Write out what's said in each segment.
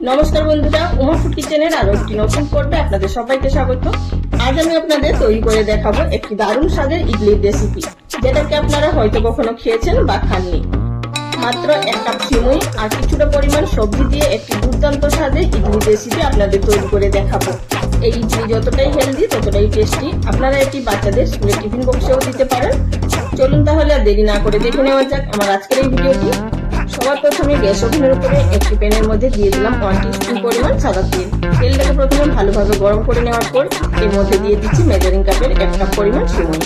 নমস্কার বন্ধুরা, উমা ফুড কিচেনের আরো একটি নতুন পর্বে আপনাদের সবাইকে স্বাগত। আজ আমি আপনাদের তৈরি করে দেখাবো একটি দারুণ স্বাদের ইডলির রেসিপি, যেটাকে আপনারা হয়তো কখনো খেয়েছেন বা খাননি। মাত্র 1 কাপ সিমুই আর কিছুটা পরিমাণ সবজি দিয়ে একটি দুর্দান্ত স্বাদের ইডলির রেসিপি আপনাদের তৈরি করে দেখাবো। এই ইডলি যতটাই হেলদি ততটাই টেস্টি। আপনারা এটি বাচ্চাদের স্কুলের টিফিন বক্সেও দিতে পারেন। চলুন তাহলে আর দেরি না করে দেখে নেওয়া যাক আমার আজকের এই ভিডিওটি। সবার প্রথমে গ্যাস ওভেনের উপরে একটি প্যানের মধ্যে দিয়ে দিলাম 1 টিস্পুন পরিমাণ সাদা তেল। তেলটাকে প্রথমে ভালোভাবে গরম করে নেওয়ার পর এর মধ্যে দিয়ে দিচ্ছি মেজারিং কাপের 1 কাপ পরিমাণ সিমুই।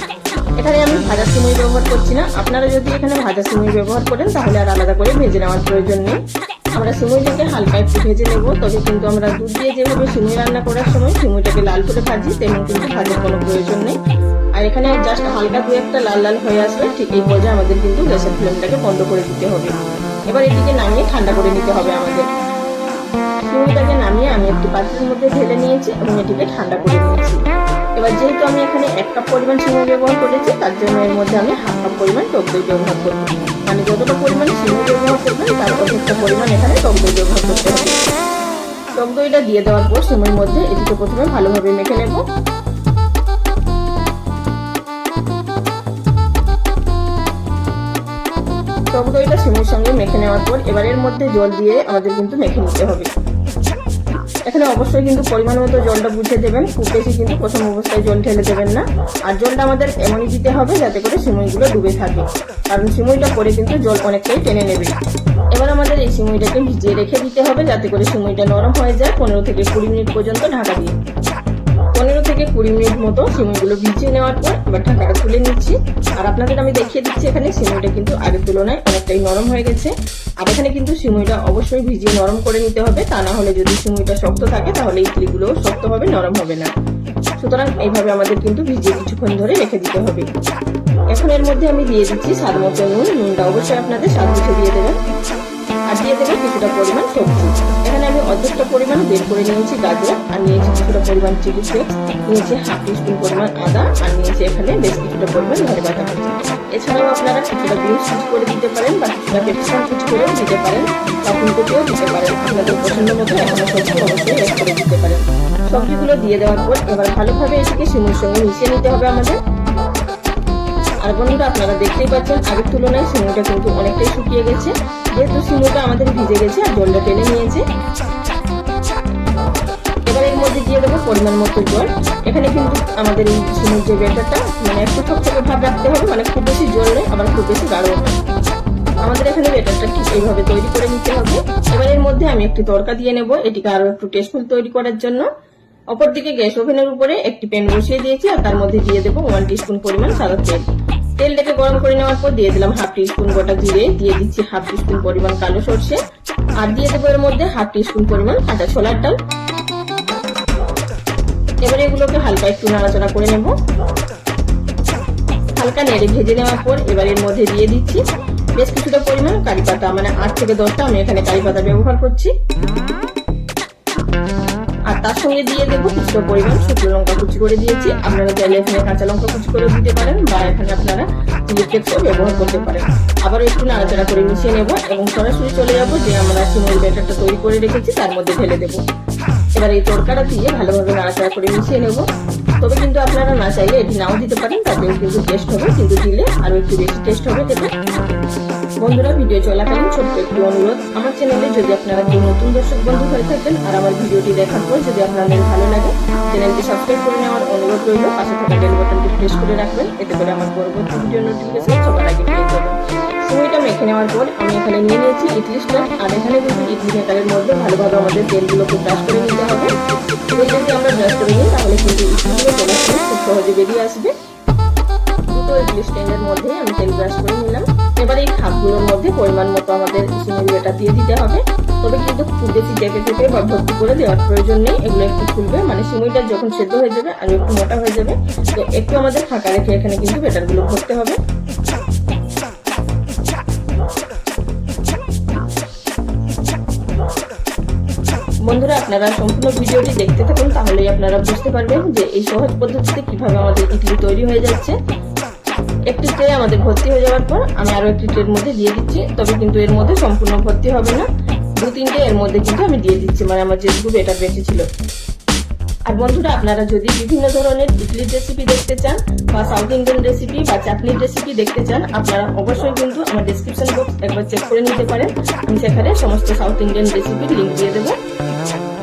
এখানে আমি ভাজা সিমুই ব্যবহার করছি না। আপনারা যদি এখানে ভাজা সিমুই ব্যবহার করেন তাহলে আর আলাদা করে ভেজে নেওয়ার প্রয়োজন নেই। আমরা সিমুইটাকে হালকা একটু ভেজে নেব। তবে কিন্তু আমরা দুধ দিয়ে যেভাবে সিমুই রান্না করার সময় সিমুইটাকে লাল করে ভাজি, তেমন কিন্তু ভাজার কোনো প্রয়োজন নেই। আর এখানে জাস্ট হালকা দু একটা লাল লাল হয়ে আসবে, ঠিক এই পর্যায়ে আমাদের কিন্তু গ্যাসের ফ্লেমটাকে বন্ধ করে দিতে হবে। এবার এটিকে নামিয়ে ঠান্ডা করে নিতে হবে আমাদের। সিমুইটাকে নামিয়ে আমি একটি পাত্রের মধ্যে ঢেলে নিয়েছি এবং এটিকে ঠান্ডা করে নিয়েছি। এবার যেহেতু আমি এখানে 1 কাপ পরিমাণ সিমুই ব্যবহার করেছি, তার জন্য এর মধ্যে আমি হাফ কাপ পরিমাণ টক দই ব্যবহার করব। মানে যতটা পরিমাণ সিমুই ব্যবহার করবেন তার অর্ধেকটা পরিমাণ এখানে টক দই ব্যবহার করতে হবে। টক দইটা দিয়ে দেওয়ার পর সিমুইর মধ্যে এটিকে প্রথমে ভালোভাবে মেখে নেব। টক দইটা সিমুইর সঙ্গে মেখে নেওয়ার পর এবার এর মধ্যে জল দিয়ে আমাদের কিন্তু মেখে নিতে হবে। এখানে অবশ্যই কিন্তু পরিমাণ মতো জলটা বুঝে দেবেন, খুব বেশি কিন্তু প্রথম অবস্থায় জল ঢেলে দেবেন না। আর জলটা আমাদের এমনই দিতে হবে যাতে করে সিমুইগুলো ডুবে থাকে, কারণ সিমুইটা পরে কিন্তু জল অনেকটাই টেনে নেবে। এবার আমাদের এই সিমুইটাকে ভিজিয়ে রেখে দিতে হবে যাতে করে সিমুইটা নরম হয়ে যায় 15 থেকে 20 মিনিট পর্যন্ত ঢাকা দিয়ে। 15 থেকে 20 মিনিট মতো সিমুইগুলো ভিজিয়ে নেওয়ার পর এবার ঢাকাটা তুলে নিচ্ছি। আর আপনাদের আমি দেখিয়ে দিচ্ছি এখানে সিমুইটা কিন্তু আগের তুলনায় অনেকটাই নরম হয়ে গেছে। আর এখানে কিন্তু সিমুইটা অবশ্যই ভিজিয়ে নরম করে নিতে হবে, তা না হলে যদি সিমুইটা শক্ত থাকে তাহলে ইডলিগুলো শক্ত হবে, নরম হবে না। সুতরাং এইভাবে আমাদের কিন্তু ভিজিয়ে কিছুক্ষণ ধরে রেখে দিতে হবে। এখন এর মধ্যে আমি দিয়ে দিচ্ছি স্বাদ মতো নুন। নুনটা অবশ্যই আপনাদের স্বাদ বুঝে দিয়ে দেবেন। আর দিয়ে দেবেন কিছুটা পরিমাণ সবজি। এখানে আমি অর্ধেকটা পরিমাণ বের করে নিয়েছি গাজর, আর নিয়েছি কিছুটা পরিমাণ চিলি ফ্লেক্স, নিয়েছি হাফ টিস্পুন পরিমাণ আদা, আর নিয়েছি এখানে বেশ কিছুটা পরিমাণ ধনে পাতা কুচি। এছাড়াও আপনারা কিছুটা বিনস কুচি করে দিতে পারেন বা কিছুটা ক্যাপসিকাম কুচি করেও দিতে পারেন বা ফুলকপিও দিতে পারেন। আপনাদের পছন্দ মতো এখনো সবজি অবশ্যই অ্যাড করে দিতে পারেন। সবজিগুলো দিয়ে দেওয়ার পর এবার ভালোভাবে এটিকে সিমুইর সঙ্গে মিশিয়ে নিতে হবে আমাদের। আর বন্ধুরা, আপনারা দেখতেই পাচ্ছেন আগের তুলনায় সিমুইটা কিন্তু অনেকটাই শুকিয়ে গেছে, যেহেতু সিমুইটা আমাদের ভিজে গেছে আর জলটা টেনে নিয়েছে। এবার এর মধ্যে দিয়ে দেবো পরিমাণ মতো জল। এখানে কিন্তু আমাদের এই সিমুইর যে ব্যাটারটা মানে একটু থকথকে ভাব রাখতে হবে, মানে খুব বেশি জল নেই আবার খুব বেশি গাঢ় না। আমাদের এখানে ব্যাটারটা ঠিক এইভাবে তৈরি করে নিতে হবে। এবার এর মধ্যে আমি একটি তড়কা দিয়ে নেব, এটিকে আরো একটু টেস্টফুল তৈরি করার জন্য। অপরদিকে গ্যাস ওভেনের উপরে একটি প্যান বসিয়ে দিয়েছি আর তার মধ্যে দিয়ে দেবো 1 টিস্পুন পরিমাণ সাদা তেল। তেলটাকে গরম করে নেওয়ার পর দিয়ে দিলাম হাফ টিস্পুন গোটা জিরে, দিয়ে দিচ্ছি হাফ টিস্পুন পরিমাণ কালো সরষে, আর দিয়ে দেবো এর মধ্যে হাফ টিস্পুন পরিমাণ কাঁচা ছোলার ডাল। এবার এগুলোকে হালকা একটু নাড়াচাড়া করে নেব। হালকা নেড়ে ভেজে নেওয়ার পর এবার এর মধ্যে দিয়ে দিচ্ছি বেশ কিছুটা পরিমাণ কারি পাতা, মানে 8 থেকে 10টা আমি এখানে কারি পাতা ব্যবহার করছি। আর তার সঙ্গে দিয়ে দেবো কিছুটা পরিমাণ শুকনো লঙ্কা কুচি করে দিয়েছি। আপনারা চাইলে এখানে কাঁচা লঙ্কা কুচি করে দিতে পারেন বা এখানে আপনারা চিলি ফ্লেক্সও ব্যবহার করতে পারেন। আবার একটু নাড়াচাড়া করে মিশিয়ে নেব এবং সরাসরি চলে যাব যে আমরা সিমুইর ব্যাটারটা তৈরি করে রেখেছি তার মধ্যে ঢেলে দেবো। এবার এই তড়কাটা দিয়ে ভালোভাবে নাড়াচাড়া করে মিশিয়ে নেব। তবে কিন্তু আপনারা না চাইলে এটি নাও দিতে পারেন, তাতেও কিন্তু টেস্ট হবে, কিন্তু দিলে আরো একটু বেশি টেস্ট হবে খেতে। বন্ধুরা, ভিডিও চলাকালীন ছোট্ট একটি অনুরোধ, আমার চ্যানেলে যদি আপনারা কেউ নতুন দর্শক বন্ধু হয়ে থাকেন আর আমার ভিডিওটি দেখার পর যদি আপনাদের ভালো লাগে, চ্যানেলটি সাবস্ক্রাইব করে নেওয়ার অনুরোধ রইল। পাশে থাকা বেল বাটনটি প্রেস করে রাখবেন, এতে করে আমার পরবর্তী ভিডিও নোটিফিকেশন সবার আগে পেয়ে যাবেন। সিমুইটা মেখে নেওয়ার পর আমি এখানে নিয়ে নিয়েছি ইডলি স্ট্যান্ড, আর এখানে কিন্তু ইডলি মেকারের মধ্যে ভালোভাবে আমাদের তেলগুলোকে ব্রাশ করে নিতে হবে। তেল যদি আমরা ব্রাশ করে নিই তাহলে কিন্তু ইডলিগুলো তেলের সঙ্গে খুব সহজে বেরিয়ে আসবে। দুটো ইডলি স্ট্যান্ডের মধ্যে আমি তেল ব্রাশ করে নিলাম। এবার এই খাপগুলোর মধ্যে পরিমাণ মতো আমাদের সিমুই ব্যাটার দিয়ে দিতে হবে। তবে কিন্তু খুব বেশি চেপে চেপে বা ভর্তি করে দেওয়ার প্রয়োজন নেই, এগুলো একটু খুলবে, মানে সিমুইটা যখন সেদ্ধ হয়ে যাবে আর একটু মোটা হয়ে যাবে, তো একটু আমাদের ফাঁকা রেখে এখানে কিন্তু ব্যাটারগুলো ভরতে হবে। বন্ধুরা, আপনারা সম্পূর্ণ ভিডিওটি দেখতে থাকুন, তাহলেই আপনারা বুঝতে পারবেন যে এই সহজ পদ্ধতিতে কিভাবে আমাদের ইডলি তৈরি হয়ে যাচ্ছে। একটি ট্রে আমাদের ভর্তি হয়ে যাওয়ার পর আমি আরো একটি ট্রের মধ্যে দিয়ে দিচ্ছি, তবে কিন্তু এর মধ্যে সম্পূর্ণ ভর্তি হবে না। 2-3টে এর মধ্যে কিন্তু আমি দিয়ে দিচ্ছি, মানে আমার যেটুকু বেটার বেঁচে ছিল। আর বন্ধুরা, আপনারা যদি বিভিন্ন ধরনের ইডলির রেসিপি দেখতে চান বা সাউথ ইন্ডিয়ান রেসিপি বা চাটনির রেসিপি দেখতে চান, আপনারা অবশ্যই কিন্তু আমার ডেসক্রিপশন বক্স একবার চেক করে নিতে পারেন। আমি সেখানে সমস্ত সাউথ ইন্ডিয়ান রেসিপির লিঙ্ক দিয়ে দেবো।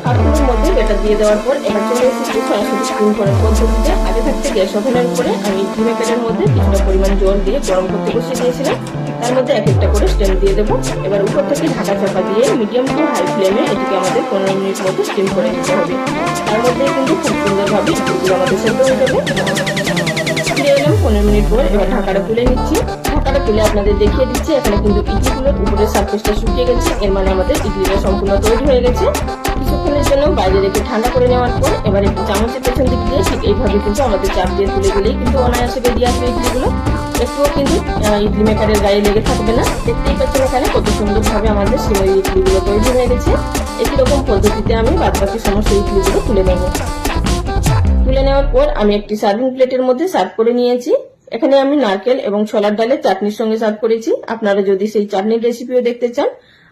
হাতগুলোর মধ্যে বেটার দিয়ে দেওয়ার পর এবার চলে এসেছি সরাসরি স্টিম করার পদ্ধতিতে। আগে থাকতে গ্যাস ওভেনের উপরে আমি ইডলি মেকারের মধ্যে কিছুটা পরিমাণ জল দিয়ে গরম করতে বসিয়ে দিয়েছিলাম। তার মধ্যে এক একটা করে স্টেম দিয়ে দেবো। এবার উপর থেকে ঢাকা চাপা দিয়ে মিডিয়াম টু হাই ফ্লেমে এটিকে আমাদের 15 মিনিট মতো স্টিম করে নিতে হবে। তার মধ্যে কিন্তু খুব সুন্দরভাবে ইডলিগুলো আমাদের সেদ্ধ হয়ে যাবে। ফিরে এলাম 15 মিনিট পর। এবার ঢাকাটা তুলে নিচ্ছি। ঢাকাটা তুলে আপনাদের দেখিয়ে দিচ্ছি, এখানে কিন্তু ইডলিগুলোর উপরের সারফেসটা শুকিয়ে গেছে। এর মানে আমাদের ইডলিটা সম্পূর্ণ তৈরি হয়ে গেছে। কিছুক্ষণের জন্য বাইরে রেখে ঠান্ডা করে নেওয়ার পর এবার একটু চামচের পেছন দিক দিয়ে ঠিক এইভাবে কিন্তু আমাদের চাপ দিয়ে তুলে দিলেই কিন্তু অনায়াসে বেরিয়ে আসবে ইডলিগুলো। একটুও কিন্তু ইডলি মেকারের গায়ে লেগে থাকবে না। দেখতেই পাচ্ছেন এখানে কত সুন্দরভাবে আমাদের সিমই ইডলিগুলো তৈরি হয়ে গেছে। একই রকম পদ্ধতিতে আমি বাদবাকি সমস্ত ইডলিগুলো তুলে নেব। তুলে নেওয়ার পর আমি একটি সার্ভিং প্লেটের মধ্যে সার্ভ করে নিয়েছি। এখানে আমি নারকেল এবং ছোলার ডালের চাটনির সঙ্গে সার্ভ করেছি। আপনারা যদি সেই চাটনির রেসিপিও দেখতে চান,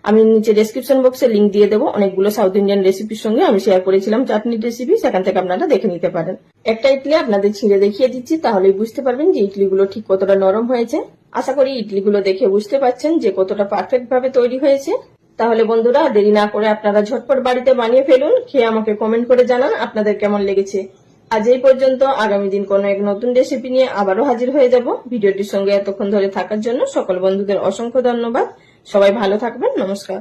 আমি নিচে ডেসক্রিপশন বক্সে লিঙ্ক দিয়ে দেবো। অনেকগুলো সাউথ ইন্ডিয়ান রেসিপির সঙ্গে আমি শেয়ার করেছিলাম চাটনির রেসিপি, সেখান থেকে আপনারা দেখে নিতে পারেন। একটা ইডলি আপনাদের ছিঁড়ে দেখিয়ে দিচ্ছি, তাহলেই বুঝতে পারবেন যে ইডলিগুলো ঠিক কতটা নরম হয়েছে। আশা করি ইডলিগুলো দেখে বুঝতে পারছেন যে কতটা পারফেক্ট ভাবে তৈরি হয়েছে। তাহলে বন্ধুরা, দেরি না করে আপনারা ঝটপট বাড়িতে বানিয়ে ফেলুন। খেয়ে আমাকে কমেন্ট করে জানান আপনাদের কেমন লেগেছে। আজ এই পর্যন্ত। আগামী দিন কোনো এক নতুন রেসিপি নিয়ে আবারও হাজির হয়ে যাব। ভিডিওটির সঙ্গে এতক্ষণ ধরে থাকার জন্য সকল বন্ধুদের অসংখ্য ধন্যবাদ। সবাই ভালো থাকবেন। নমস্কার।